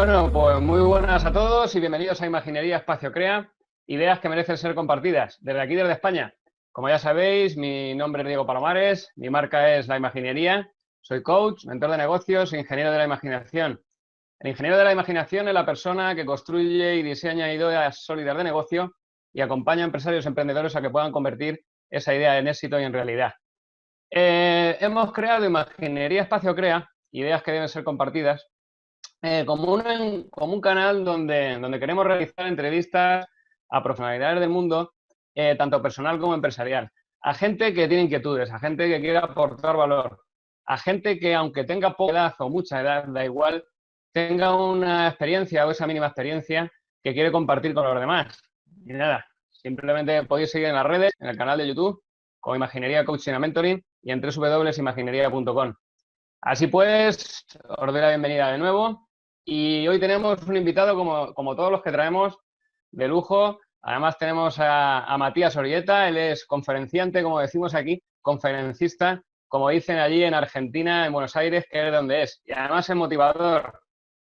Bueno, pues muy buenas a todos y bienvenidos a Imaginería Espacio Crea, ideas que merecen ser compartidas. Desde aquí, desde España. Como ya sabéis, mi nombre es Diego Palomares, mi marca es La Imaginería, soy coach, mentor de negocios e ingeniero de la imaginación. El ingeniero de la imaginación es la persona que construye y diseña ideas sólidas de negocio y acompaña a empresarios y emprendedores a que puedan convertir esa idea en éxito y en realidad. Hemos creado Imaginería Espacio Crea, ideas que deben ser compartidas, como un canal donde queremos realizar entrevistas a profesionalidades del mundo, tanto personal como empresarial, a gente que tiene inquietudes, a gente que quiere aportar valor, a gente que aunque tenga poca edad o mucha edad, da igual, tenga una experiencia o esa mínima experiencia que quiere compartir con los demás. Y nada, simplemente podéis seguir en las redes, en el canal de YouTube, como Imaginería Coaching and Mentoring y en www.imaginería.com. Así pues, os doy la bienvenida de nuevo y hoy tenemos un invitado como todos los que traemos de lujo. Además tenemos a Matías Orieta, él es conferenciante, como decimos aquí, conferencista, como dicen allí en Argentina, en Buenos Aires, que es donde es. Y además es motivador.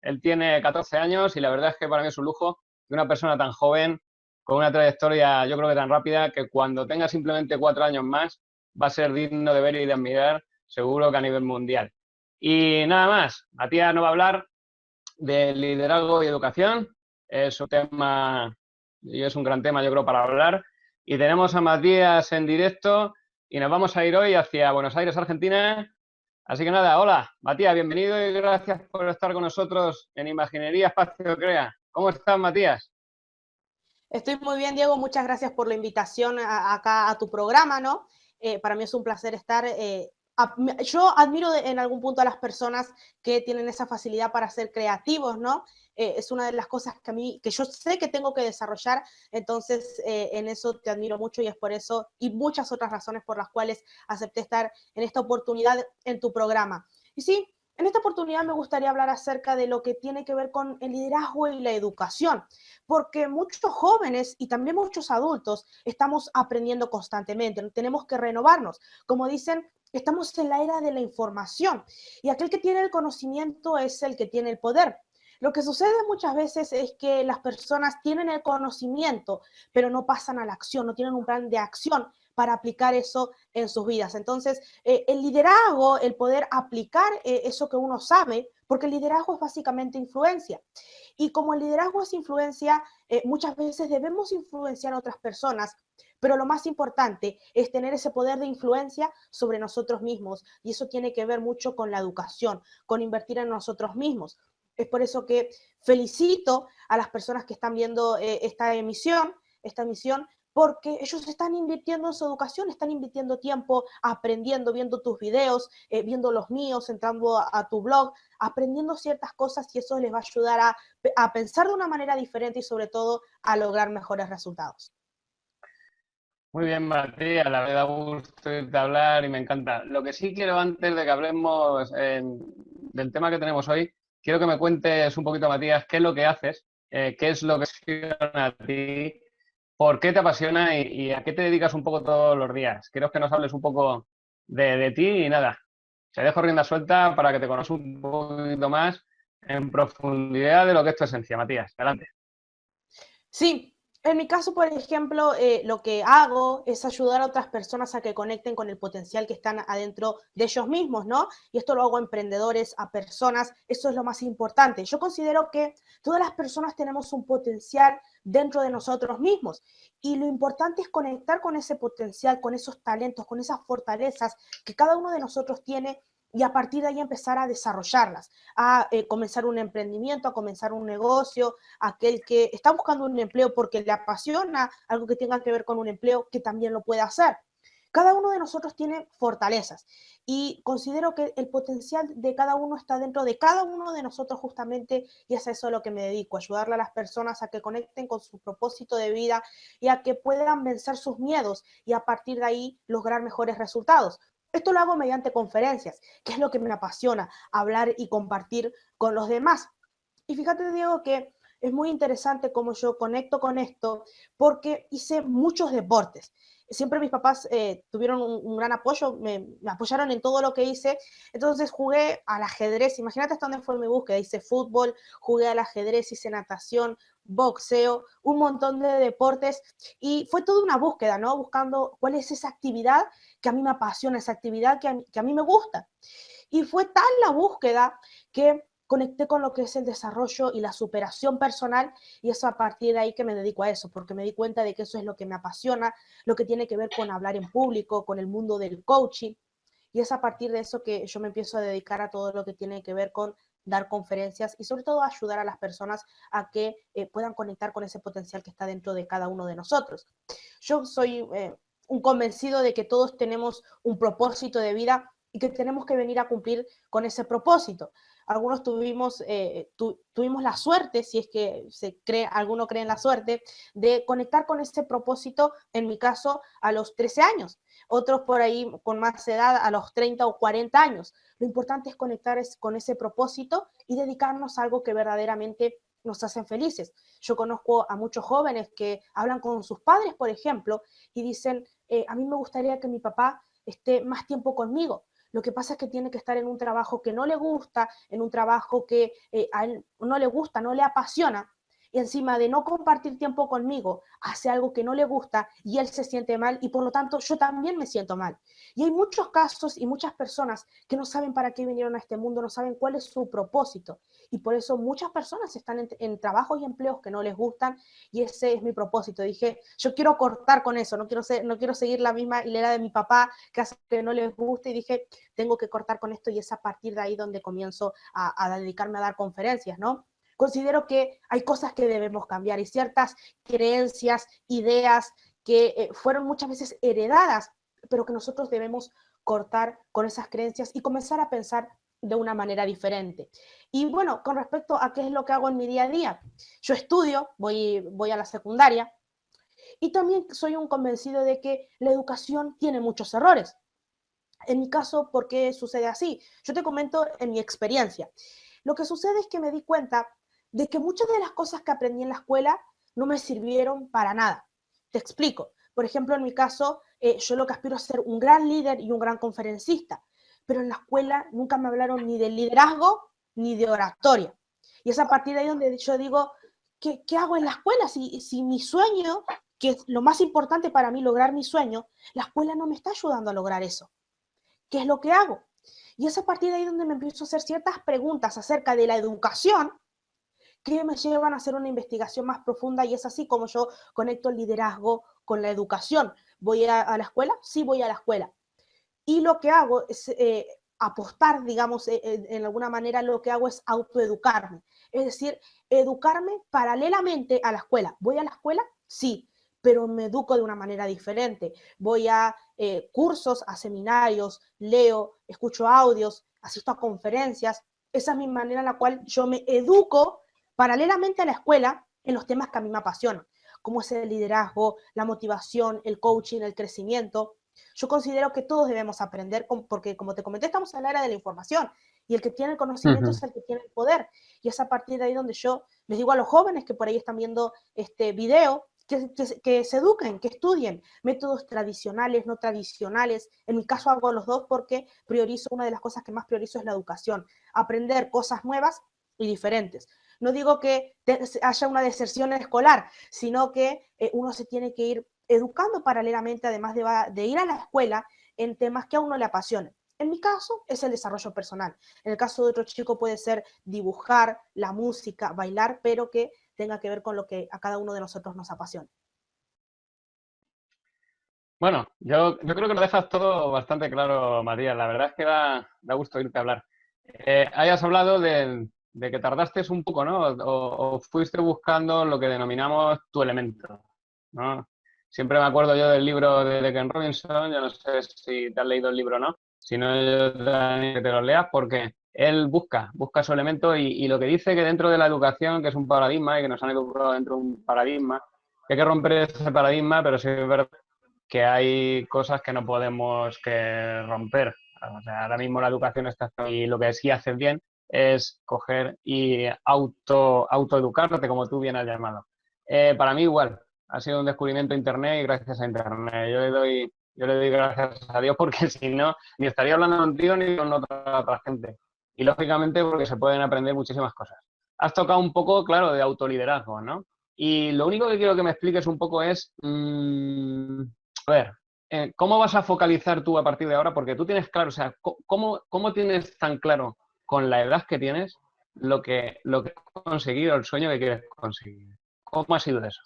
Él tiene 14 años y la verdad es que para mí es un lujo que una persona tan joven, con una trayectoria yo creo que tan rápida, que cuando tenga simplemente 4 años más va a ser digno de ver y de admirar, seguro que a nivel mundial. Y nada más, Matías nos va a hablar de liderazgo y educación. Es un tema, y es un gran tema yo creo para hablar. Y tenemos a Matías en directo y nos vamos a ir hoy hacia Buenos Aires, Argentina. Así que nada, hola, Matías, bienvenido y gracias por estar con nosotros en Imaginería Espacio Crea. ¿Cómo estás, Matías? Estoy muy bien, Diego. Muchas gracias por la invitación acá a tu programa, ¿no? Para mí es un placer estar. Yo admiro en algún punto a las personas que tienen esa facilidad para ser creativos, ¿no? Es una de las cosas que yo sé que tengo que desarrollar, entonces en eso te admiro mucho y es por eso y muchas otras razones por las cuales acepté estar en esta oportunidad en tu programa. Y sí, en esta oportunidad me gustaría hablar acerca de lo que tiene que ver con el liderazgo y la educación, porque muchos jóvenes y también muchos adultos estamos aprendiendo constantemente, tenemos que renovarnos. Como dicen, estamos en la era de la información y aquel que tiene el conocimiento es el que tiene el poder. Lo que sucede muchas veces es que las personas tienen el conocimiento, pero no pasan a la acción, no tienen un plan de acción para aplicar eso en sus vidas. Entonces, el liderazgo, el poder aplicar eso que uno sabe, porque el liderazgo es básicamente influencia. Y como el liderazgo es influencia, muchas veces debemos influenciar a otras personas, pero lo más importante es tener ese poder de influencia sobre nosotros mismos. Y eso tiene que ver mucho con la educación, con invertir en nosotros mismos. Es por eso que felicito a las personas que están viendo esta emisión, porque ellos están invirtiendo en su educación, están invirtiendo tiempo aprendiendo, viendo tus videos, viendo los míos, entrando a tu blog, aprendiendo ciertas cosas y eso les va a ayudar a pensar de una manera diferente y sobre todo a lograr mejores resultados. Muy bien, Matías, la verdad, gusto de hablar y me encanta. Lo que sí quiero, antes de que hablemos del tema que tenemos hoy, quiero que me cuentes un poquito, Matías, qué es lo que haces, qué es lo que te apasiona a ti, por qué te apasiona y a qué te dedicas un poco todos los días. Quiero que nos hables un poco de ti y nada, te dejo rienda suelta para que te conozcas un poquito más en profundidad de lo que es tu esencia, Matías. Adelante. Sí, en mi caso, por ejemplo, lo que hago es ayudar a otras personas a que conecten con el potencial que están adentro de ellos mismos, ¿no? Y esto lo hago a emprendedores, a personas, eso es lo más importante. Yo considero que todas las personas tenemos un potencial dentro de nosotros mismos y lo importante es conectar con ese potencial, con esos talentos, con esas fortalezas que cada uno de nosotros tiene y a partir de ahí empezar a desarrollarlas, a comenzar un emprendimiento, a comenzar un negocio, aquel que está buscando un empleo porque le apasiona algo que tenga que ver con un empleo, que también lo puede hacer. Cada uno de nosotros tiene fortalezas y considero que el potencial de cada uno está dentro de cada uno de nosotros justamente y es a eso a lo que me dedico, ayudarle a las personas a que conecten con su propósito de vida y a que puedan vencer sus miedos y a partir de ahí lograr mejores resultados. Esto lo hago mediante conferencias, que es lo que me apasiona, hablar y compartir con los demás. Y fíjate, Diego, que es muy interesante cómo yo conecto con esto, porque hice muchos deportes. siempre mis papás tuvieron un gran apoyo, me apoyaron en todo lo que hice. Entonces jugué al ajedrez, imagínate hasta dónde fue mi búsqueda. Hice fútbol, jugué al ajedrez, hice natación, boxeo, un montón de deportes, y fue toda una búsqueda, ¿no? Buscando cuál es esa actividad que a mí me apasiona, esa actividad que a mí me gusta. Y fue tal la búsqueda que conecté con lo que es el desarrollo y la superación personal, y es a partir de ahí que me dedico a eso, porque me di cuenta de que eso es lo que me apasiona, lo que tiene que ver con hablar en público, con el mundo del coaching, y es a partir de eso que yo me empiezo a dedicar a todo lo que tiene que ver con dar conferencias y sobre todo ayudar a las personas a que puedan conectar con ese potencial que está dentro de cada uno de nosotros. Yo soy un convencido de que todos tenemos un propósito de vida y que tenemos que venir a cumplir con ese propósito. Algunos tuvimos la suerte, si es que alguno cree en la suerte, de conectar con ese propósito, en mi caso, a los 13 años. Otros por ahí con más edad, a los 30 o 40 años. Lo importante es conectar con ese propósito y dedicarnos a algo que verdaderamente nos hacen felices. Yo conozco a muchos jóvenes que hablan con sus padres, por ejemplo, y dicen, a mí me gustaría que mi papá esté más tiempo conmigo. Lo que pasa es que tiene que estar en un trabajo que no le gusta, en un trabajo que a él no le gusta, no le apasiona, y encima de no compartir tiempo conmigo, hace algo que no le gusta y él se siente mal, y por lo tanto yo también me siento mal. Y hay muchos casos y muchas personas que no saben para qué vinieron a este mundo, no saben cuál es su propósito, y por eso muchas personas están en trabajos y empleos que no les gustan, y ese es mi propósito. Dije, yo quiero cortar con eso, no quiero seguir la misma hilera de mi papá que hace que no les guste, y dije, tengo que cortar con esto, y es a partir de ahí donde comienzo a dedicarme a dar conferencias, ¿no? Considero que hay cosas que debemos cambiar y ciertas creencias, ideas que fueron muchas veces heredadas, pero que nosotros debemos cortar con esas creencias y comenzar a pensar de una manera diferente. Y bueno, con respecto a qué es lo que hago en mi día a día, yo estudio, voy a la secundaria, y también soy un convencido de que la educación tiene muchos errores. En mi caso, ¿por qué sucede así? Yo te comento en mi experiencia. Lo que sucede es que me di cuenta de que muchas de las cosas que aprendí en la escuela no me sirvieron para nada. Te explico. Por ejemplo, en mi caso, yo lo que aspiro es ser un gran líder y un gran conferencista, pero en la escuela nunca me hablaron ni de liderazgo ni de oratoria. Y es a partir de ahí donde yo digo, ¿qué hago en la escuela? Si mi sueño, que es lo más importante para mí, lograr mi sueño, la escuela no me está ayudando a lograr eso. ¿Qué es lo que hago? Y es a partir de ahí donde me empiezo a hacer ciertas preguntas acerca de la educación que me llevan a hacer una investigación más profunda, y es así como yo conecto el liderazgo con la educación. ¿Voy a la escuela? Sí, voy a la escuela. Y lo que hago es apostar, digamos, en alguna manera lo que hago es autoeducarme. Es decir, educarme paralelamente a la escuela. ¿Voy a la escuela? Sí, pero me educo de una manera diferente. Voy a cursos, a seminarios, leo, escucho audios, asisto a conferencias. Esa es mi manera en la cual yo me educo paralelamente a la escuela en los temas que a mí me apasionan, como es el liderazgo, la motivación, el coaching, el crecimiento. Yo considero que todos debemos aprender, porque como te comenté, estamos en la era de la información, y el que tiene el conocimiento es el que tiene el poder. Y es a partir de ahí donde yo les digo a los jóvenes que por ahí están viendo este video, que se eduquen, que estudien métodos tradicionales, no tradicionales. En mi caso hago los dos porque priorizo, una de las cosas que más priorizo es la educación, aprender cosas nuevas y diferentes. No digo que haya una deserción escolar, sino que uno se tiene que ir educando paralelamente, además de ir a la escuela, en temas que a uno le apasionen. En mi caso es el desarrollo personal. En el caso de otro chico puede ser dibujar, la música, bailar, pero que tenga que ver con lo que a cada uno de nosotros nos apasiona. Bueno, yo creo que lo dejas todo bastante claro, Matías. La verdad es que da gusto oírte hablar. Hayas hablado de que tardaste un poco, ¿no? O fuiste buscando lo que denominamos tu elemento, ¿no? Siempre me acuerdo yo del libro de Ken Robinson, yo no sé si te has leído el libro o no, si no, yo también que te lo leas, porque él busca su elemento, y lo que dice que dentro de la educación, que es un paradigma y que nos han educado dentro de un paradigma, que hay que romper ese paradigma, pero sí es verdad que hay cosas que no podemos que romper. O sea, ahora mismo la educación está, y lo que sí haces bien es coger y autoeducarte, como tú bien has llamado. Para mí igual. Ha sido un descubrimiento de Internet y gracias a Internet. Yo le doy gracias a Dios porque si no, ni estaría hablando contigo ni con otra gente. Y lógicamente porque se pueden aprender muchísimas cosas. Has tocado un poco, claro, de autoliderazgo, ¿no? Y lo único que quiero que me expliques un poco es, a ver, ¿cómo vas a focalizar tú a partir de ahora? Porque tú tienes claro, o sea, ¿cómo tienes tan claro con la edad que tienes lo que has conseguido, el sueño que quieres conseguir? ¿Cómo ha sido eso?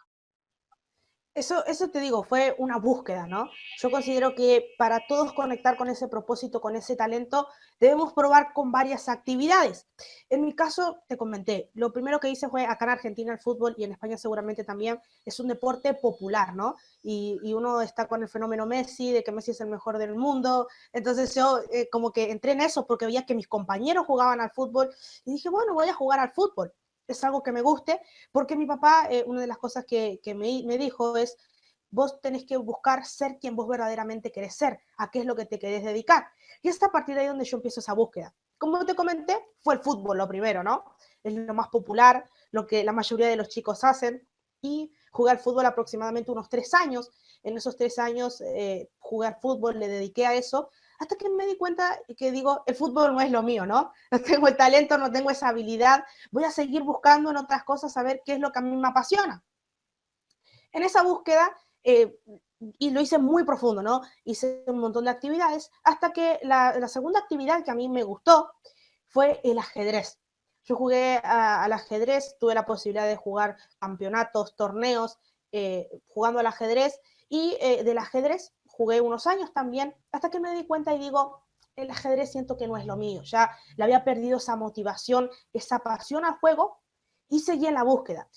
Eso te digo, fue una búsqueda, ¿no? Yo considero que para todos conectar con ese propósito, con ese talento, debemos probar con varias actividades. En mi caso, te comenté, lo primero que hice fue acá en Argentina el fútbol y en España seguramente también es un deporte popular, ¿no? Y uno está con el fenómeno Messi, de que Messi es el mejor del mundo. Entonces yo como que entré en eso porque veía que mis compañeros jugaban al fútbol y dije, bueno, voy a jugar al fútbol. Es algo que me guste, porque mi papá, una de las cosas que me dijo es, vos tenés que buscar ser quien vos verdaderamente querés ser, a qué es lo que te querés dedicar. Y es a partir de ahí donde yo empiezo esa búsqueda. Como te comenté, fue el fútbol lo primero, ¿no? Es lo más popular, lo que la mayoría de los chicos hacen. Y jugué al fútbol aproximadamente unos 3 años. En esos 3 años jugué al fútbol, le dediqué a eso, hasta que me di cuenta que digo, el fútbol no es lo mío, ¿no? No tengo el talento, no tengo esa habilidad, voy a seguir buscando en otras cosas a ver qué es lo que a mí me apasiona. En esa búsqueda, y lo hice muy profundo, ¿no? Hice un montón de actividades, hasta que la segunda actividad que a mí me gustó fue el ajedrez. Yo jugué al ajedrez, tuve la posibilidad de jugar campeonatos, torneos, jugando al ajedrez, y del ajedrez jugué unos años también, hasta que me di cuenta y digo, el ajedrez siento que no es lo mío, ya le había perdido esa motivación, esa pasión al juego, y seguí en la búsqueda.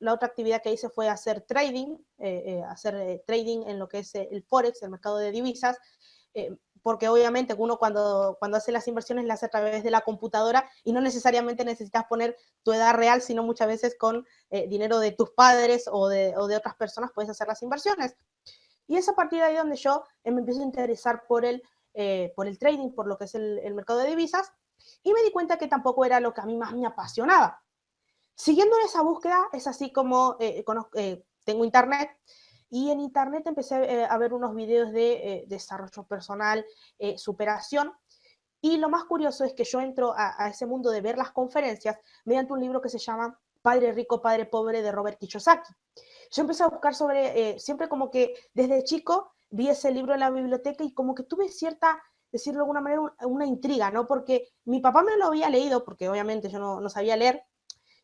La otra actividad que hice fue hacer trading en lo que es el Forex, el mercado de divisas, porque obviamente uno cuando hace las inversiones las hace a través de la computadora y no necesariamente necesitas poner tu edad real, sino muchas veces con dinero de tus padres o de otras personas puedes hacer las inversiones. Y es a partir de ahí donde yo me empiezo a interesar por el trading, por lo que es el mercado de divisas, y me di cuenta que tampoco era lo que a mí más me apasionaba. Siguiendo esa búsqueda, es así como tengo internet, y en internet empecé a ver unos videos de desarrollo personal, superación, y lo más curioso es que yo entro a ese mundo de ver las conferencias mediante un libro que se llama Padre Rico, Padre Pobre de Robert Kiyosaki. Yo empecé a buscar siempre como que desde chico vi ese libro en la biblioteca y como que tuve cierta, decirlo de alguna manera, una intriga, ¿no? Porque mi papá me lo había leído, porque obviamente yo no sabía leer,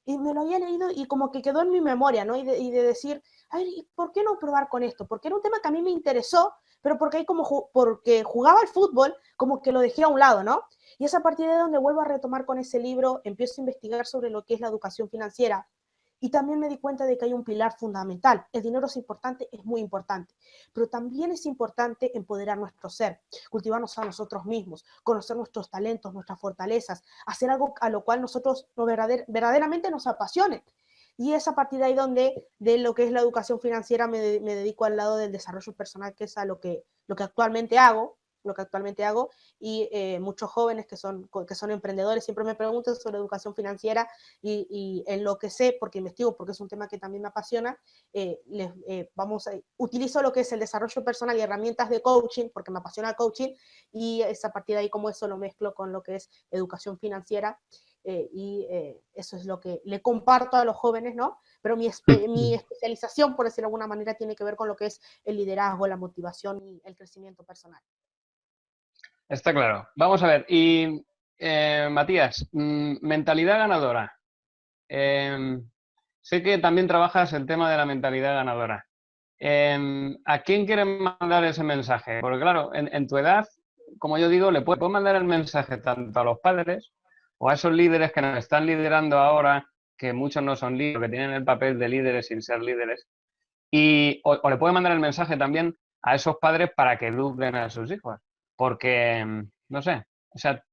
y me lo había leído y como que quedó en mi memoria, ¿no? Y de decir, a ver, ¿y por qué no probar con esto? Porque era un tema que a mí me interesó, pero porque ahí porque jugaba al fútbol, como que lo dejé a un lado, ¿no? Y es a partir de donde vuelvo a retomar con ese libro, empiezo a investigar sobre lo que es la educación financiera, y también me di cuenta de que hay un pilar fundamental. El dinero es importante, es muy importante, pero también es importante empoderar nuestro ser, cultivarnos a nosotros mismos, conocer nuestros talentos, nuestras fortalezas, hacer algo a lo cual nosotros verdaderamente nos apasione. Y es a partir de ahí donde de lo que es la educación financiera me dedico al lado del desarrollo personal, que es a lo que actualmente hago, y muchos jóvenes que son emprendedores siempre me preguntan sobre educación financiera, y en lo que sé, porque investigo, porque es un tema que también me apasiona, utilizo lo que es el desarrollo personal y herramientas de coaching, porque me apasiona el coaching, y es a partir de ahí como eso lo mezclo con lo que es educación financiera, eso es lo que le comparto a los jóvenes, ¿no? Pero mi especialización, por decirlo de alguna manera, tiene que ver con lo que es el liderazgo, la motivación y el crecimiento personal. Está claro. Vamos a ver. Y Matías, mentalidad ganadora. Sé que también trabajas el tema de la mentalidad ganadora. ¿A quién quieres mandar ese mensaje? Porque claro, en tu edad, como yo digo, le puedes mandar el mensaje tanto a los padres o a esos líderes que nos están liderando ahora, que muchos no son líderes, que tienen el papel de líderes sin ser líderes, o le puedes mandar el mensaje también a esos padres para que eduquen a sus hijos. Porque, no sé, o sea,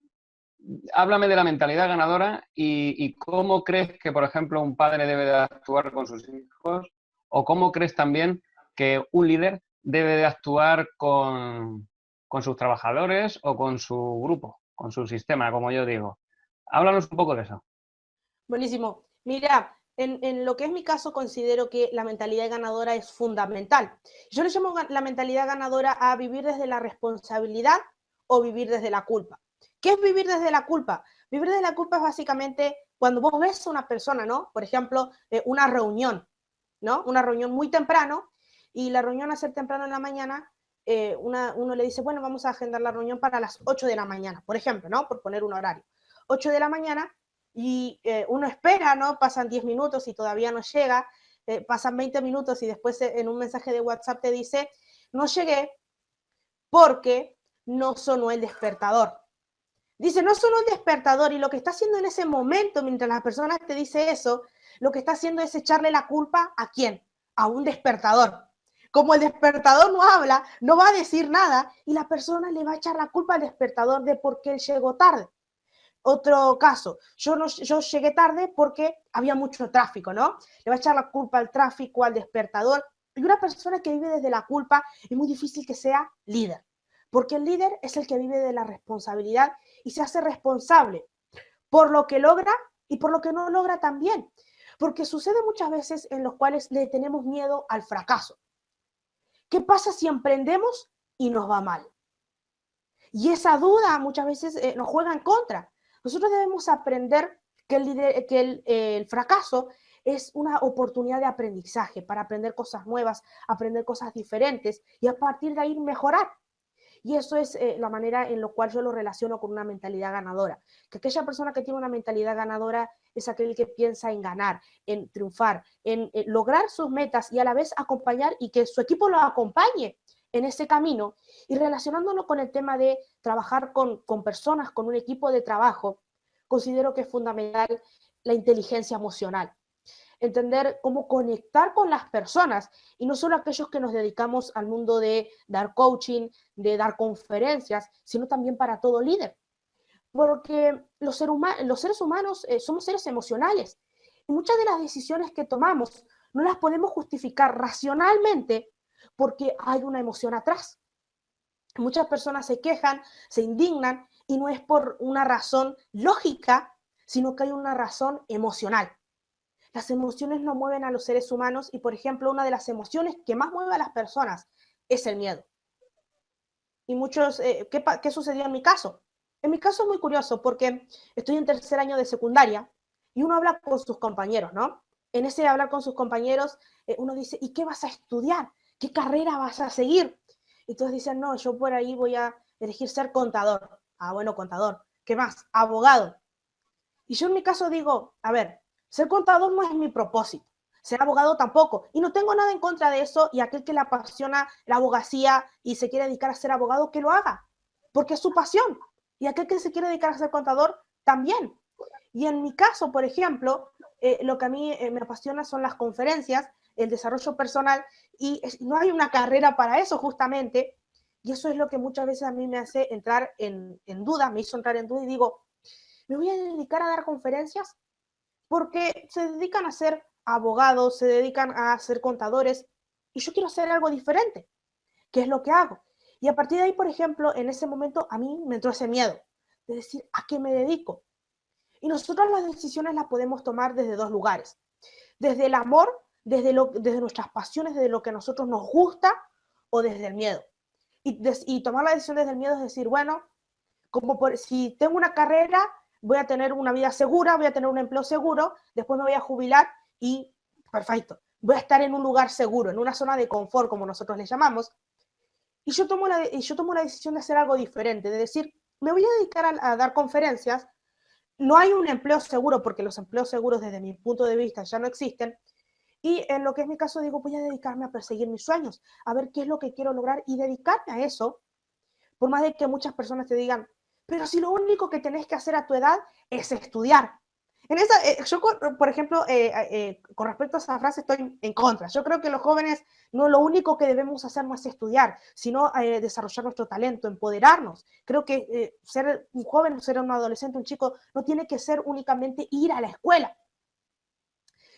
háblame de la mentalidad ganadora y cómo crees que, por ejemplo, un padre debe de actuar con sus hijos, o cómo crees también que un líder debe de actuar con sus trabajadores o con su grupo, con su sistema, como yo digo. Háblanos un poco de eso. Buenísimo. Mira, en lo que es mi caso, considero que la mentalidad ganadora es fundamental. Yo le llamo la mentalidad ganadora a vivir desde la responsabilidad o vivir desde la culpa. ¿Qué es vivir desde la culpa? Vivir desde la culpa es básicamente cuando vos ves a una persona, ¿no? Por ejemplo, una reunión, ¿no? Una reunión muy temprano y la reunión a ser temprano en la mañana, uno le dice, bueno, vamos a agendar la reunión para las 8 de la mañana, por ejemplo, ¿no? Por poner un horario. 8 de la mañana y uno espera, ¿no? Pasan 10 minutos y todavía no llega, pasan 20 minutos y después en un mensaje de WhatsApp te dice, no llegué porque no sonó el despertador. Dice, no sonó el despertador y lo que está haciendo en ese momento, mientras la persona te dice eso, lo que está haciendo es echarle la culpa ¿a quién? A un despertador. Como el despertador no habla, no va a decir nada y la persona le va a echar la culpa al despertador de por qué él llegó tarde. Otro caso, yo llegué tarde porque había mucho tráfico, ¿no? Le va a echar la culpa al tráfico, al despertador. Y una persona que vive desde la culpa es muy difícil que sea líder, porque el líder es el que vive de la responsabilidad y se hace responsable por lo que logra y por lo que no logra también. Porque sucede muchas veces en los cuales le tenemos miedo al fracaso. ¿Qué pasa si emprendemos y nos va mal? Y esa duda muchas veces nos juega en contra. Nosotros debemos aprender que el fracaso es una oportunidad de aprendizaje para aprender cosas nuevas, aprender cosas diferentes y a partir de ahí mejorar. Y eso es la manera en la cual yo lo relaciono con una mentalidad ganadora. Que aquella persona que tiene una mentalidad ganadora es aquel que piensa en ganar, en triunfar, en lograr sus metas y a la vez acompañar y que su equipo lo acompañe en ese camino. Y relacionándolo con el tema de trabajar con personas, con un equipo de trabajo, considero que es fundamental la inteligencia emocional. Entender cómo conectar con las personas y no solo aquellos que nos dedicamos al mundo de dar coaching, de dar conferencias, sino también para todo líder. Porque los seres humanos somos seres emocionales y muchas de las decisiones que tomamos no las podemos justificar racionalmente porque hay una emoción atrás. Muchas personas se quejan, se indignan y no es por una razón lógica, sino que hay una razón emocional. Las emociones no mueven a los seres humanos y, por ejemplo, una de las emociones que más mueve a las personas es el miedo. Y muchos, ¿qué sucedió en mi caso? En mi caso es muy curioso porque estoy en tercer año de secundaria y uno habla con sus compañeros, ¿no? En ese hablar con sus compañeros, uno dice, ¿y qué vas a estudiar? ¿Qué carrera vas a seguir? Y todos dicen, no, yo por ahí voy a elegir ser contador. Ah, bueno, contador. ¿Qué más? Abogado. Y yo en mi caso digo, a ver, ser contador no es mi propósito, ser abogado tampoco. Y no tengo nada en contra de eso y aquel que le apasiona la abogacía y se quiere dedicar a ser abogado, que lo haga, porque es su pasión. Y aquel que se quiere dedicar a ser contador, también. Y en mi caso, por ejemplo, lo que a mí me apasiona son las conferencias, el desarrollo personal, y no hay una carrera para eso justamente. Y eso es lo que muchas veces a mí me hace entrar en duda, me hizo entrar en duda y digo, me voy a dedicar a dar conferencias porque se dedican a ser abogados, se dedican a ser contadores y yo quiero hacer algo diferente, que es lo que hago. Y a partir de ahí, por ejemplo, en ese momento a mí me entró ese miedo de decir, ¿a qué me dedico? Y nosotros las decisiones las podemos tomar desde dos lugares. Desde el amor, desde nuestras pasiones, desde lo que a nosotros nos gusta o desde el miedo. Y tomar la decisión desde el miedo es decir, bueno, si tengo una carrera, voy a tener una vida segura, voy a tener un empleo seguro, después me voy a jubilar y perfecto, voy a estar en un lugar seguro, en una zona de confort, como nosotros le llamamos, y yo tomo la decisión de hacer algo diferente, de decir, me voy a dedicar a dar conferencias, no hay un empleo seguro, porque los empleos seguros desde mi punto de vista ya no existen, y en lo que es mi caso digo, voy a dedicarme a perseguir mis sueños, a ver qué es lo que quiero lograr y dedicarme a eso por más de que muchas personas te digan, pero si lo único que tenés que hacer a tu edad es estudiar. Yo, por ejemplo, con respecto a esa frase estoy en contra. Yo creo que los jóvenes no lo único que debemos hacer no es estudiar, sino desarrollar nuestro talento, empoderarnos. Creo que ser un joven, ser un adolescente, un chico, no tiene que ser únicamente ir a la escuela.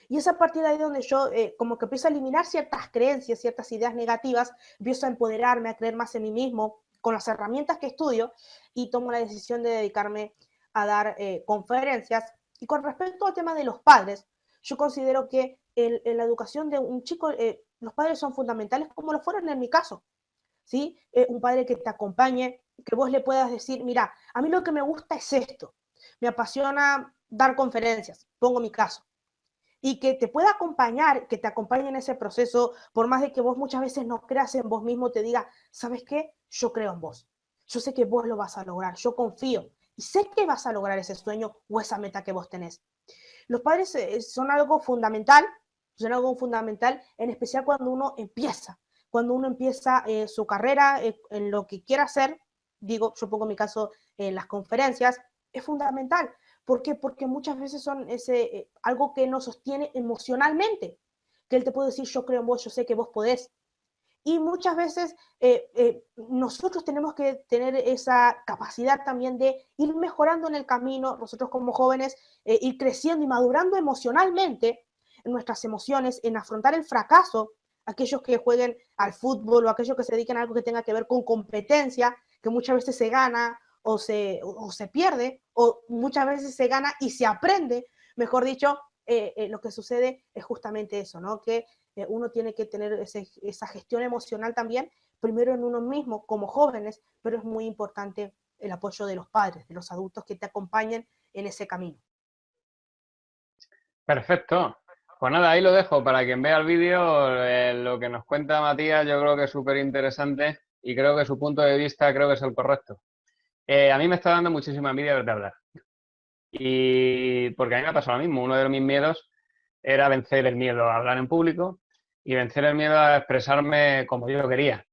Y es a partir de ahí donde yo como que empiezo a eliminar ciertas creencias, ciertas ideas negativas, empiezo a empoderarme, a creer más en mí mismo, con las herramientas que estudio y tomo la decisión de dedicarme a dar conferencias. Y con respecto al tema de los padres, yo considero que en la educación de un chico, los padres son fundamentales, como lo fueron en mi caso, ¿sí? Un padre que te acompañe, que vos le puedas decir, mira, a mí lo que me gusta es esto, me apasiona dar conferencias, pongo mi caso, y que te pueda acompañar, que te acompañe en ese proceso, por más de que vos muchas veces no creas en vos mismo, te diga, ¿sabes qué? Yo creo en vos, yo sé que vos lo vas a lograr, yo confío, y sé que vas a lograr ese sueño o esa meta que vos tenés. Los padres son algo fundamental, en especial cuando uno empieza su carrera en lo que quiera hacer, digo, yo pongo mi caso en las conferencias, es fundamental. ¿Por qué? Porque muchas veces son algo que nos sostiene emocionalmente, que él te puede decir, yo creo en vos, yo sé que vos podés. Y muchas veces nosotros tenemos que tener esa capacidad también de ir mejorando en el camino, nosotros como jóvenes, ir creciendo y madurando emocionalmente en nuestras emociones, en afrontar el fracaso, aquellos que jueguen al fútbol o aquellos que se dediquen a algo que tenga que ver con competencia, que muchas veces se gana o se pierde, o muchas veces se gana y se aprende, mejor dicho, lo que sucede es justamente eso, ¿no? Que uno tiene que tener esa gestión emocional también, primero en uno mismo como jóvenes, pero es muy importante el apoyo de los padres, de los adultos que te acompañen en ese camino. Perfecto. Pues nada, ahí lo dejo para quien vea el vídeo. Lo que nos cuenta Matías yo creo que es súper interesante y creo que su punto de vista creo que es el correcto. A mí me está dando muchísima envidia verte hablar. Y porque a mí me ha pasado lo mismo. Uno de mis miedos era vencer el miedo a hablar en público y vencer el miedo a expresarme como yo quería.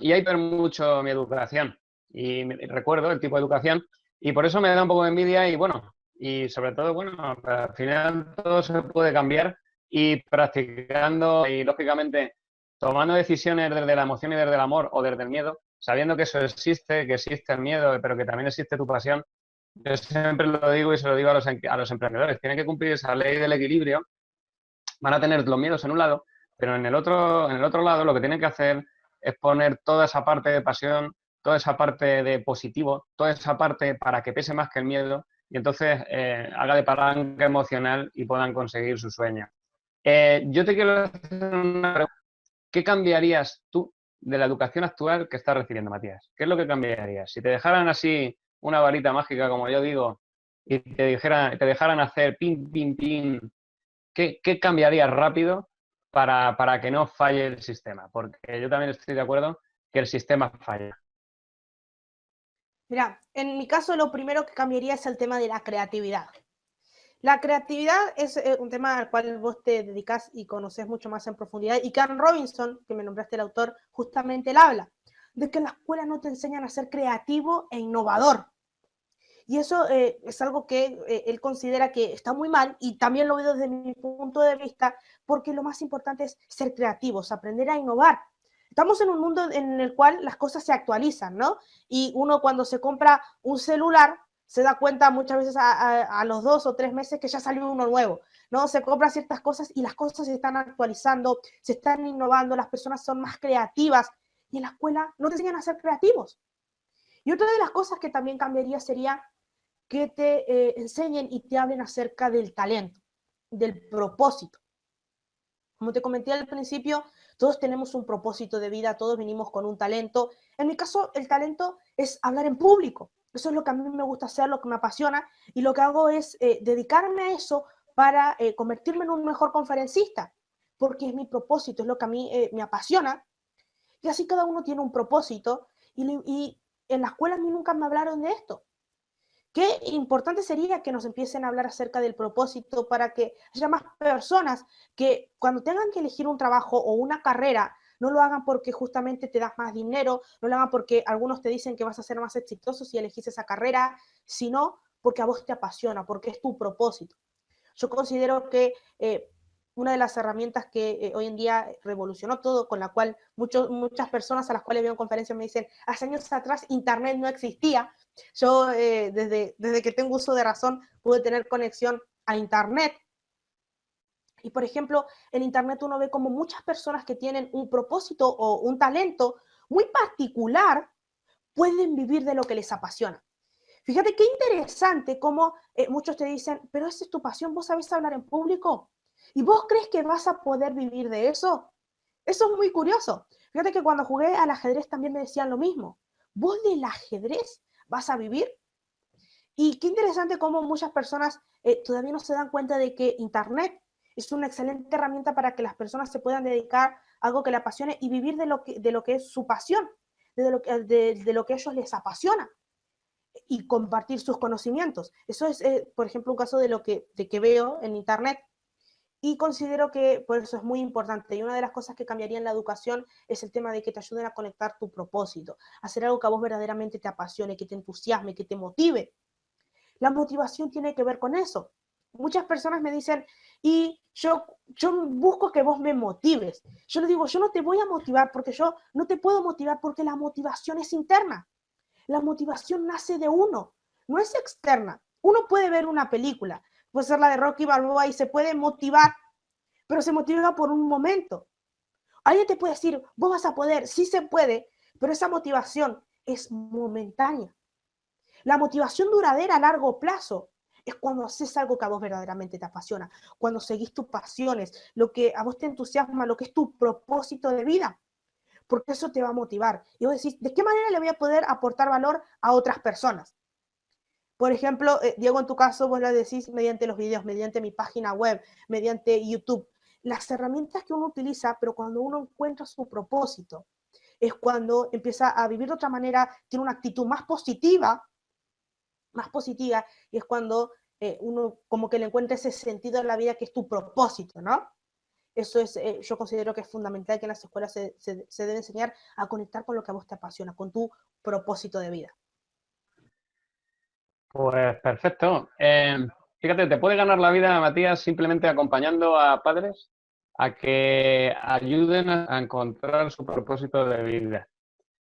Y ahí perdí mucho mi educación. Y recuerdo el tipo de educación y por eso me da un poco de envidia y bueno, y sobre todo, bueno, al final todo se puede cambiar y practicando y lógicamente tomando decisiones desde la emoción y desde el amor o desde el miedo, sabiendo que eso existe, que existe el miedo, pero que también existe tu pasión. Yo siempre lo digo y se lo digo a los emprendedores, tienen que cumplir esa ley del equilibrio, van a tener los miedos en un lado, pero en el otro lado lo que tienen que hacer es poner toda esa parte de pasión, toda esa parte de positivo, toda esa parte para que pese más que el miedo y entonces haga de palanca emocional y puedan conseguir su sueño. Yo te quiero hacer una pregunta. ¿Qué cambiarías tú de la educación actual que estás recibiendo, Matías? ¿Qué es lo que cambiarías? Si te dejaran así una varita mágica, como yo digo, y te dejaran hacer pin, pin, pin, ¿qué cambiarías rápido para que no falle el sistema? Porque yo también estoy de acuerdo que el sistema falla. Mira, en mi caso lo primero que cambiaría es el tema de la creatividad. La creatividad es un tema al cual vos te dedicas y conoces mucho más en profundidad. Y Ken Robinson, que me nombraste el autor, justamente él habla de que en la escuela no te enseñan a ser creativo e innovador. Y eso es algo que él considera que está muy mal y también lo veo desde mi punto de vista, porque lo más importante es ser creativos, aprender a innovar. Estamos en un mundo en el cual las cosas se actualizan, ¿no? Y uno cuando se compra un celular se da cuenta muchas veces a los 2 o 3 meses que ya salió uno nuevo, ¿no? Se compra ciertas cosas y las cosas se están actualizando, se están innovando, las personas son más creativas y en la escuela no te enseñan a ser creativos. Y otra de las cosas que también cambiaría sería que te enseñen y te hablen acerca del talento, del propósito. Como te comenté al principio, todos tenemos un propósito de vida, todos venimos con un talento. En mi caso, el talento es hablar en público. Eso es lo que a mí me gusta hacer, lo que me apasiona, y lo que hago es dedicarme a eso para convertirme en un mejor conferencista, porque es mi propósito, es lo que a mí me apasiona. Y así cada uno tiene un propósito, y en la escuela a mí nunca me hablaron de esto. Qué importante sería que nos empiecen a hablar acerca del propósito para que haya más personas que cuando tengan que elegir un trabajo o una carrera, no lo hagan porque justamente te das más dinero, no lo hagan porque algunos te dicen que vas a ser más exitoso si elegís esa carrera, sino porque a vos te apasiona, porque es tu propósito. Yo considero que una de las herramientas que hoy en día revolucionó todo, con la cual muchas personas a las cuales veo en conferencias me dicen, hace años atrás Internet no existía. Yo desde que tengo uso de razón pude tener conexión a Internet. Y por ejemplo, en Internet uno ve como muchas personas que tienen un propósito o un talento muy particular pueden vivir de lo que les apasiona. Fíjate qué interesante cómo muchos te dicen, pero esa es tu pasión, vos sabés hablar en público y vos crees que vas a poder vivir de eso. Eso es muy curioso. Fíjate que cuando jugué al ajedrez también me decían lo mismo. ¿Vos del ajedrez vas a vivir? Y qué interesante cómo muchas personas todavía no se dan cuenta de que Internet es una excelente herramienta para que las personas se puedan dedicar a algo que les apasione y vivir de lo que es su pasión, de lo que a ellos les apasiona y compartir sus conocimientos. Eso es, por ejemplo, un caso de que veo en Internet y considero que por eso es muy importante. Y una de las cosas que cambiaría en la educación es el tema de que te ayuden a conectar tu propósito, hacer algo que a vos verdaderamente te apasione, que te entusiasme, que te motive. La motivación tiene que ver con eso. Muchas personas me dicen, y yo busco que vos me motives. Yo les digo, yo no te voy a motivar porque yo no te puedo motivar porque la motivación es interna. La motivación nace de uno, no es externa. Uno puede ver una película, puede ser la de Rocky Balboa y se puede motivar, pero se motiva por un momento. Alguien te puede decir, vos vas a poder, sí se puede, pero esa motivación es momentánea. La motivación duradera a largo plazo es cuando haces algo que a vos verdaderamente te apasiona, cuando seguís tus pasiones, lo que a vos te entusiasma, lo que es tu propósito de vida, porque eso te va a motivar. Y vos decís, ¿de qué manera le voy a poder aportar valor a otras personas? Por ejemplo, Diego, en tu caso, vos lo decís mediante los videos, mediante mi página web, mediante YouTube. Las herramientas que uno utiliza, pero cuando uno encuentra su propósito, es cuando empieza a vivir de otra manera, tiene una actitud más positiva, y es cuando uno como que le encuentra ese sentido en la vida que es tu propósito, ¿no? Eso es, yo considero que es fundamental que en las escuelas se debe enseñar a conectar con lo que a vos te apasiona, con tu propósito de vida. Pues perfecto. Fíjate, te puede ganar la vida, Matías, simplemente acompañando a padres a que ayuden a encontrar su propósito de vida.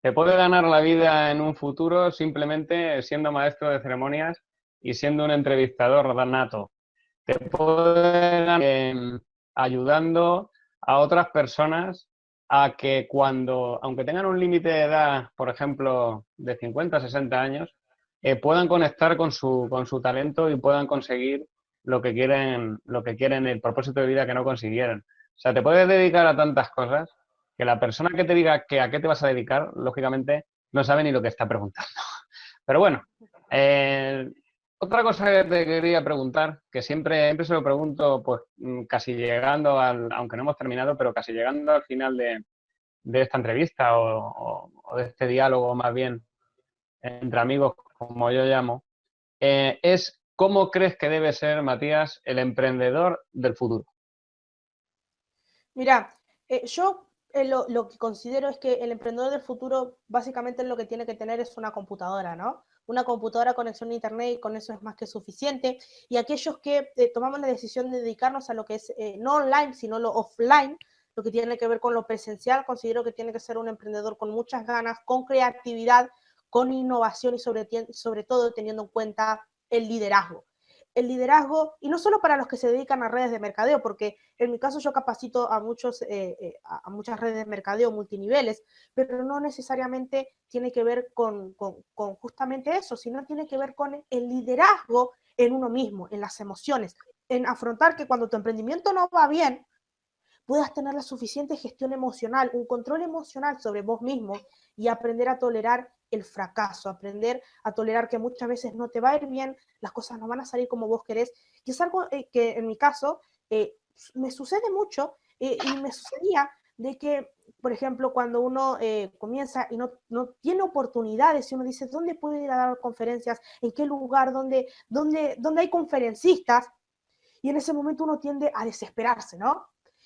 Te puede ganar la vida en un futuro simplemente siendo maestro de ceremonias y siendo un entrevistador nato. Te puede ganar ayudando a otras personas a que cuando, aunque tengan un límite de edad, por ejemplo, de 50, 60 años, puedan conectar con su talento y puedan conseguir lo que quieren, el propósito de vida que no consiguieron. O sea, te puedes dedicar a tantas cosas que la persona que te diga que a qué te vas a dedicar, lógicamente, no sabe ni lo que está preguntando. Pero bueno, otra cosa que te quería preguntar, que siempre se lo pregunto, pues casi llegando aunque no hemos terminado, pero casi llegando al final de esta entrevista o de este diálogo más bien entre amigos, como yo llamo, es ¿cómo crees que debe ser, Matías, el emprendedor del futuro? Mira, yo lo que considero es que el emprendedor del futuro básicamente lo que tiene que tener es una computadora, ¿no? Una computadora, conexión a internet y con eso es más que suficiente. Y aquellos que tomamos la decisión de dedicarnos a lo que es no online, sino lo offline, lo que tiene que ver con lo presencial, considero que tiene que ser un emprendedor con muchas ganas, con creatividad, con innovación y sobre todo teniendo en cuenta el liderazgo. El liderazgo, y no solo para los que se dedican a redes de mercadeo, porque en mi caso yo capacito a muchas redes de mercadeo multiniveles, pero no necesariamente tiene que ver con justamente eso, sino tiene que ver con el liderazgo en uno mismo, en las emociones, en afrontar que cuando tu emprendimiento no va bien, puedas tener la suficiente gestión emocional, un control emocional sobre vos mismo y aprender a tolerar el fracaso, aprender a tolerar que muchas veces no te va a ir bien, las cosas no van a salir como vos querés, que es algo que en mi caso me sucede mucho y me sucedía de que, por ejemplo, cuando uno comienza y no tiene oportunidades, y uno dice, ¿dónde puedo ir a dar conferencias? ¿En qué lugar? ¿Dónde hay conferencistas? Y en ese momento uno tiende a desesperarse, ¿no?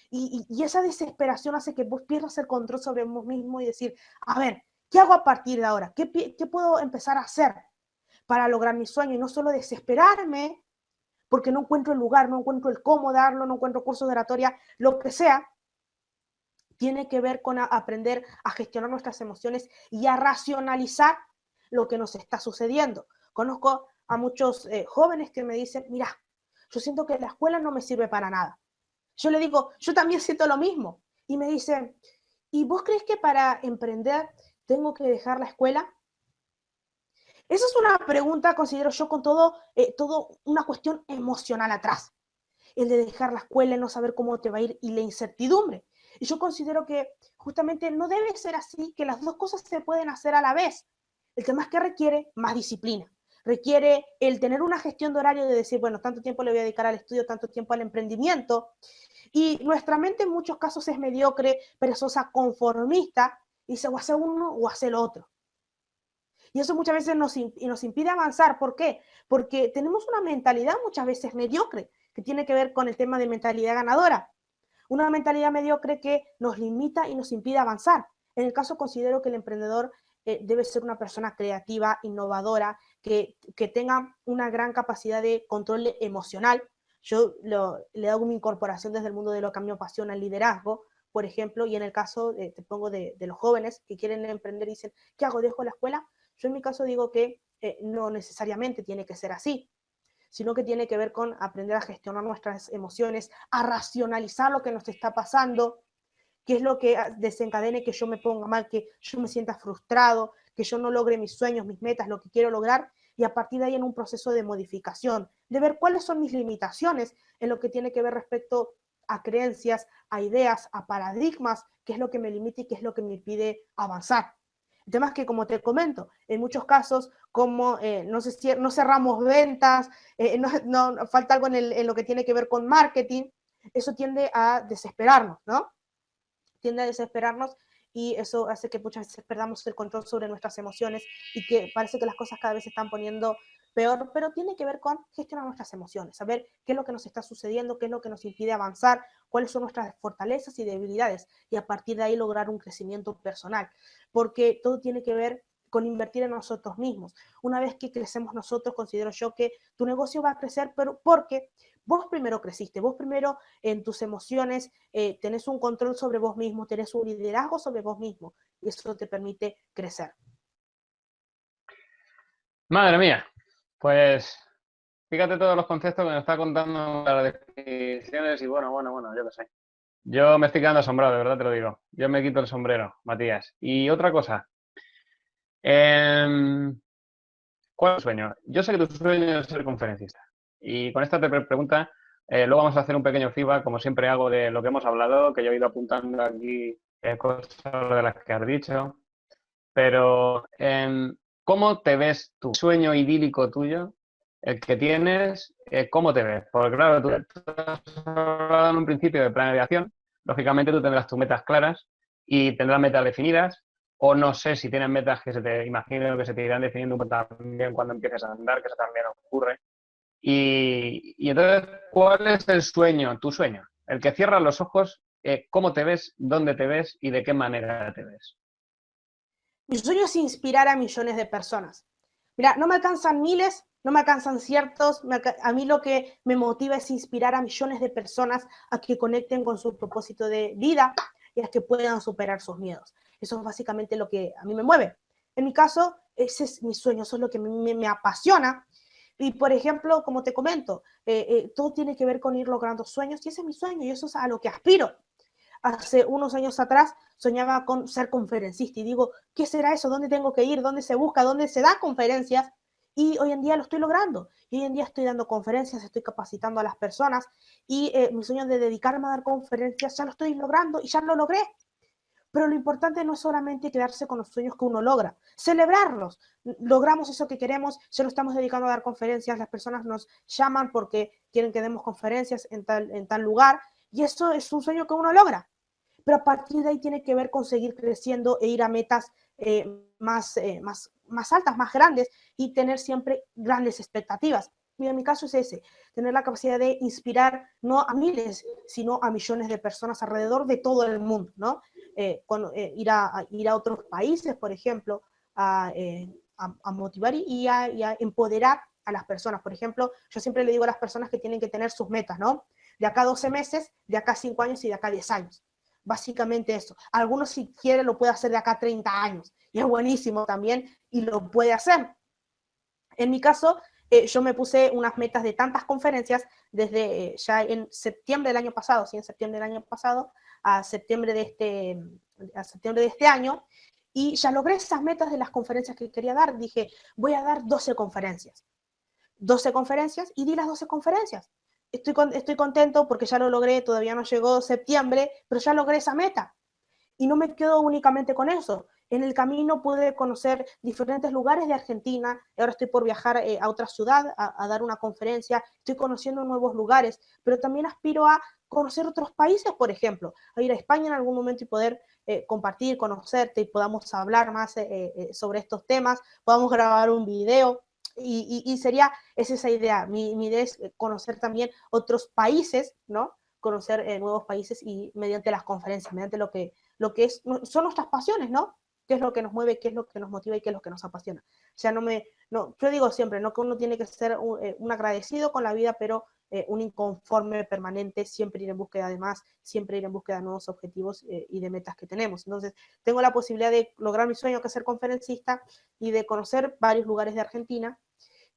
Y esa desesperación hace que vos pierdas el control sobre vos mismo y decir, a ver, ¿qué hago a partir de ahora? ¿Qué puedo empezar a hacer para lograr mi sueño? Y no solo desesperarme porque no encuentro el lugar, no encuentro el cómo darlo, no encuentro cursos de oratoria, lo que sea, tiene que ver con aprender a gestionar nuestras emociones y a racionalizar lo que nos está sucediendo. Conozco a muchos jóvenes que me dicen, mira, yo siento que la escuela no me sirve para nada. Yo le digo, yo también siento lo mismo. Y me dicen, ¿y vos crees que para emprender tengo que dejar la escuela? Esa es una pregunta, considero yo, con todo una cuestión emocional atrás. El de dejar la escuela y no saber cómo te va a ir y la incertidumbre. Y yo considero que justamente no debe ser así, que las dos cosas se pueden hacer a la vez. El tema es que requiere más disciplina, requiere el tener una gestión de horario de decir, bueno, tanto tiempo le voy a dedicar al estudio, tanto tiempo al emprendimiento. Y nuestra mente en muchos casos es mediocre, perezosa, conformista, y dice, o hace uno o hace el otro. Y eso muchas veces nos impide avanzar. ¿Por qué? Porque tenemos una mentalidad muchas veces mediocre, que tiene que ver con el tema de mentalidad ganadora. Una mentalidad mediocre que nos limita y nos impide avanzar. En el caso, considero que el emprendedor debe ser una persona creativa, innovadora, que tenga una gran capacidad de control emocional. Yo le hago mi incorporación desde el mundo de lo que a mí me apasiona, el liderazgo, por ejemplo, y en el caso, te pongo de los jóvenes que quieren emprender y dicen, ¿qué hago? ¿Dejo la escuela? Yo en mi caso digo que no necesariamente tiene que ser así, sino que tiene que ver con aprender a gestionar nuestras emociones, a racionalizar lo que nos está pasando, qué es lo que desencadene que yo me ponga mal, que yo me sienta frustrado, que yo no logre mis sueños, mis metas, lo que quiero lograr, y a partir de ahí en un proceso de modificación, de ver cuáles son mis limitaciones en lo que tiene que ver respecto a creencias, a ideas, a paradigmas, qué es lo que me limita y qué es lo que me impide avanzar. El tema es que, como te comento, en muchos casos, como no cerramos ventas, falta algo en lo que tiene que ver con marketing, eso tiende a desesperarnos, ¿no? Tiende a desesperarnos y eso hace que muchas veces perdamos el control sobre nuestras emociones y que parece que las cosas cada vez se están poniendo peor, pero tiene que ver con gestionar nuestras emociones, saber qué es lo que nos está sucediendo, qué es lo que nos impide avanzar, cuáles son nuestras fortalezas y debilidades y a partir de ahí lograr un crecimiento personal, porque todo tiene que ver con invertir en nosotros mismos. Una vez que crecemos nosotros, considero yo que tu negocio va a crecer, pero porque vos primero creciste, vos primero en tus emociones tenés un control sobre vos mismo, tenés un liderazgo sobre vos mismo y eso te permite crecer. Madre mía, pues fíjate todos los conceptos que me está contando las definiciones y bueno, yo qué sé. Yo me estoy quedando asombrado, de verdad te lo digo. Yo me quito el sombrero, Matías. Y otra cosa, eh, ¿cuál es tu sueño? Yo sé que tu sueño es ser conferencista. Y con esta pregunta, luego vamos a hacer un pequeño feedback, como siempre hago, de lo que hemos hablado, que yo he ido apuntando aquí cosas de las que has dicho. Pero, ¿cómo te ves tú? Sueño idílico tuyo, el que tienes, ¿cómo te ves? Porque claro, tú has hablado en un principio de planeación, lógicamente tú tendrás tus metas claras y tendrás metas definidas, o no sé si tienes metas que se te imagino que se te irán definiendo también cuando empieces a andar, que eso también ocurre. Y entonces, ¿cuál es el sueño, tu sueño? El que cierras los ojos, ¿cómo te ves, dónde te ves y de qué manera te ves? Mi sueño es inspirar a millones de personas. Mira, no me alcanzan miles, no me alcanzan ciertos, a mí lo que me motiva es inspirar a millones de personas a que conecten con su propósito de vida y a que puedan superar sus miedos. Eso es básicamente lo que a mí me mueve. En mi caso, ese es mi sueño, eso es lo que me apasiona. Y, por ejemplo, como te comento, todo tiene que ver con ir logrando sueños y ese es mi sueño y eso es a lo que aspiro. Hace unos años atrás soñaba con ser conferencista y digo, ¿qué será eso? ¿Dónde tengo que ir? ¿Dónde se busca? ¿Dónde se da conferencias? Y hoy en día lo estoy logrando. Y hoy en día estoy dando conferencias, estoy capacitando a las personas y mi sueño de dedicarme a dar conferencias ya lo estoy logrando y ya lo logré. Pero lo importante no es solamente quedarse con los sueños que uno logra, celebrarlos. Logramos eso que queremos, ya lo estamos dedicando a dar conferencias, las personas nos llaman porque quieren que demos conferencias en tal lugar y eso es un sueño que uno logra. Pero a partir de ahí tiene que ver con seguir creciendo e ir a metas más altas, más grandes y tener siempre grandes expectativas. Y en mi caso es ese, tener la capacidad de inspirar no a miles, sino a millones de personas alrededor de todo el mundo, ¿no? Ir a otros países, por ejemplo, a motivar y a empoderar a las personas. Por ejemplo, yo siempre le digo a las personas que tienen que tener sus metas, ¿no? De acá a 12 meses, de acá a 5 años y de acá a 10 años. Básicamente eso. Algunos si quiere lo puede hacer de acá a 30 años. Y es buenísimo también y lo puede hacer. En mi caso, yo me puse unas metas de tantas conferencias desde ya en septiembre del año pasado, sí, en septiembre del año pasado a septiembre de este año. y ya logré esas metas de las conferencias que quería dar. Dije, voy a dar 12 conferencias. 12 conferencias y di las 12 conferencias. Estoy contento porque ya lo logré, todavía no llegó septiembre, pero ya logré esa meta. Y no me quedo únicamente con eso. En el camino pude conocer diferentes lugares de Argentina. Ahora estoy por viajar a otra ciudad a dar una conferencia. Estoy conociendo nuevos lugares, pero también aspiro a conocer otros países, por ejemplo, a ir a España en algún momento y poder compartir, conocerte y podamos hablar más sobre estos temas, podamos grabar un video. Y sería, es esa idea. Mi idea es conocer también otros países, ¿no? Conocer nuevos países y mediante las conferencias, mediante lo que son nuestras pasiones, ¿no? ¿Qué es lo que nos mueve, qué es lo que nos motiva y qué es lo que nos apasiona? O sea, yo digo siempre, no que uno tiene que ser un agradecido con la vida, pero un inconforme permanente, siempre ir en búsqueda de más, siempre ir en búsqueda de nuevos objetivos y de metas que tenemos. Entonces, tengo la posibilidad de lograr mi sueño, que es ser conferencista, y de conocer varios lugares de Argentina,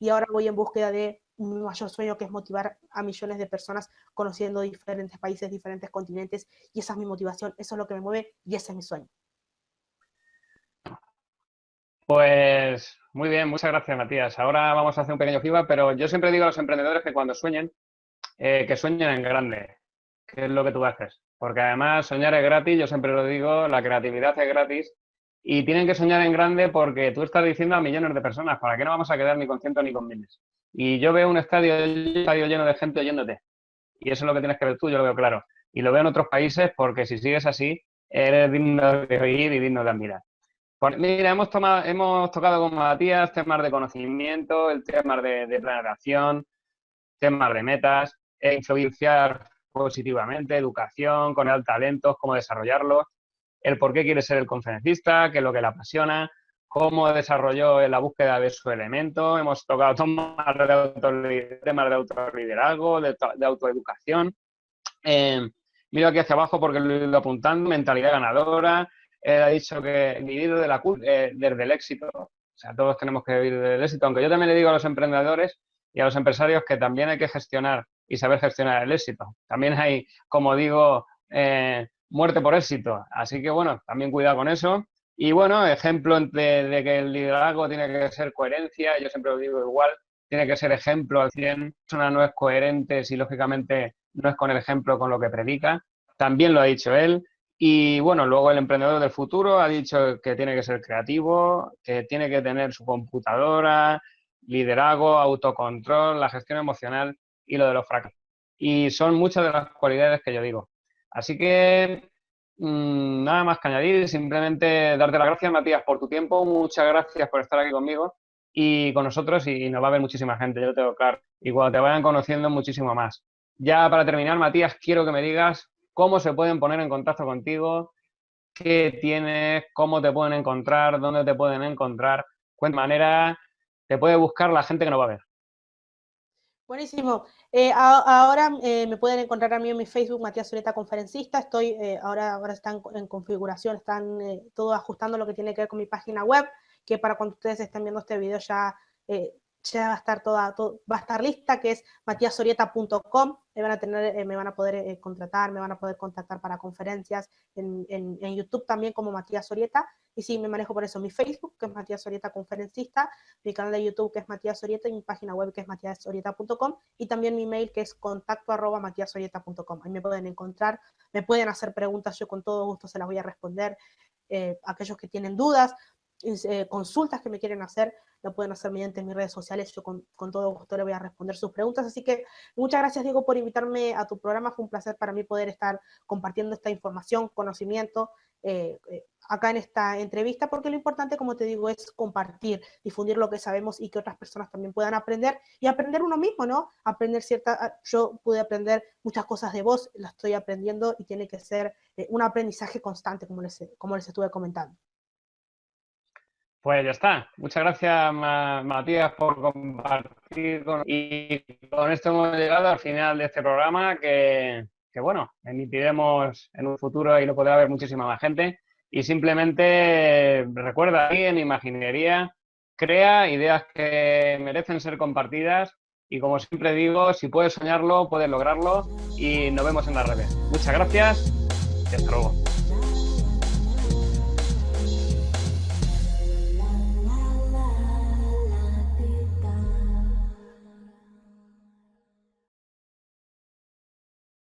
y ahora voy en búsqueda de un mayor sueño, que es motivar a millones de personas conociendo diferentes países, diferentes continentes, y esa es mi motivación, eso es lo que me mueve y ese es mi sueño. Pues muy bien, muchas gracias, Matías. Ahora vamos a hacer un pequeño feedback, pero yo siempre digo a los emprendedores que cuando sueñen, que sueñen en grande, que es lo que tú haces. Porque además soñar es gratis, yo siempre lo digo, la creatividad es gratis y tienen que soñar en grande porque tú estás diciendo a millones de personas, ¿para qué no vamos a quedar ni con cientos ni con miles? Y yo veo un estadio lleno de gente oyéndote y eso es lo que tienes que ver tú, yo lo veo claro. Y lo veo en otros países porque si sigues así, eres digno de oír y digno de admirar. Pues mira, hemos tocado con Matías temas de conocimiento, el tema de planeación, temas de metas, influenciar positivamente, educación, con el talentos, cómo desarrollarlos, el por qué quiere ser el conferencista, qué es lo que le apasiona, cómo desarrolló en la búsqueda de su elemento. Hemos tocado temas de autorliderazgo, de autoeducación. Miro aquí hacia abajo porque lo he ido apuntando, mentalidad ganadora. Él ha dicho que vivir desde el éxito. O sea, todos tenemos que vivir desde el éxito, aunque yo también le digo a los emprendedores y a los empresarios que también hay que gestionar y saber gestionar el éxito. También hay, como digo, muerte por éxito. Así que, bueno, también cuidado con eso. Y, bueno, ejemplo de que el liderazgo tiene que ser coherencia. Yo siempre lo digo igual. Tiene que ser ejemplo al 100. La persona no es coherente si, lógicamente, no es con el ejemplo con lo que predica. También lo ha dicho él. Y, bueno, luego el emprendedor del futuro ha dicho que tiene que ser creativo, que tiene que tener su computadora, liderazgo, autocontrol, la gestión emocional y lo de los fracasos. Y son muchas de las cualidades que yo digo. Así que nada más que añadir, simplemente darte las gracias, Matías, por tu tiempo. Muchas gracias por estar aquí conmigo y con nosotros, y nos va a ver muchísima gente, yo lo tengo claro. Y cuando te vayan conociendo, muchísimo más. Ya para terminar, Matías, quiero que me digas cómo se pueden poner en contacto contigo, qué tienes, cómo te pueden encontrar, dónde te pueden encontrar, de manera te puede buscar la gente que nos va a ver. Buenísimo. Ahora me pueden encontrar a mí en mi Facebook, Matías Sorieta Conferencista. Estoy, ahora están en configuración, están todo ajustando lo que tiene que ver con mi página web, que para cuando ustedes estén viendo este video ya va a estar va a estar lista, que es matiasorieta.com. Me van a poder contratar, me van a poder contactar para conferencias en YouTube también como Matías Sorieta. Y sí, me manejo por eso. Mi Facebook, que es Matías Sorieta Conferencista, mi canal de YouTube, que es Matías Sorieta, y mi página web, que es matiasorieta.com, y también mi mail, que es contacto@matiasorieta.com. Ahí me pueden encontrar, me pueden hacer preguntas, yo con todo gusto se las voy a responder. Aquellos que tienen dudas, consultas que me quieren hacer, lo pueden hacer mediante mis redes sociales. Yo con todo gusto le voy a responder sus preguntas. Así que muchas gracias, Diego, por invitarme a tu programa. Fue un placer para mí poder estar compartiendo esta información, conocimiento acá en esta entrevista, porque lo importante, como te digo, es compartir, difundir lo que sabemos y que otras personas también puedan aprender y aprender uno mismo, ¿no? Yo pude aprender muchas cosas de vos, las estoy aprendiendo y tiene que ser un aprendizaje constante, como les estuve comentando. Pues ya está. Muchas gracias, Matías, por compartir. Y con esto hemos llegado al final de este programa que bueno, emitiremos en un futuro y lo podrá ver muchísima más gente. Y simplemente recuerda, aquí en Imaginería, crea ideas que merecen ser compartidas. Y como siempre digo, si puedes soñarlo, puedes lograrlo. Y nos vemos en las redes. Muchas gracias y hasta luego.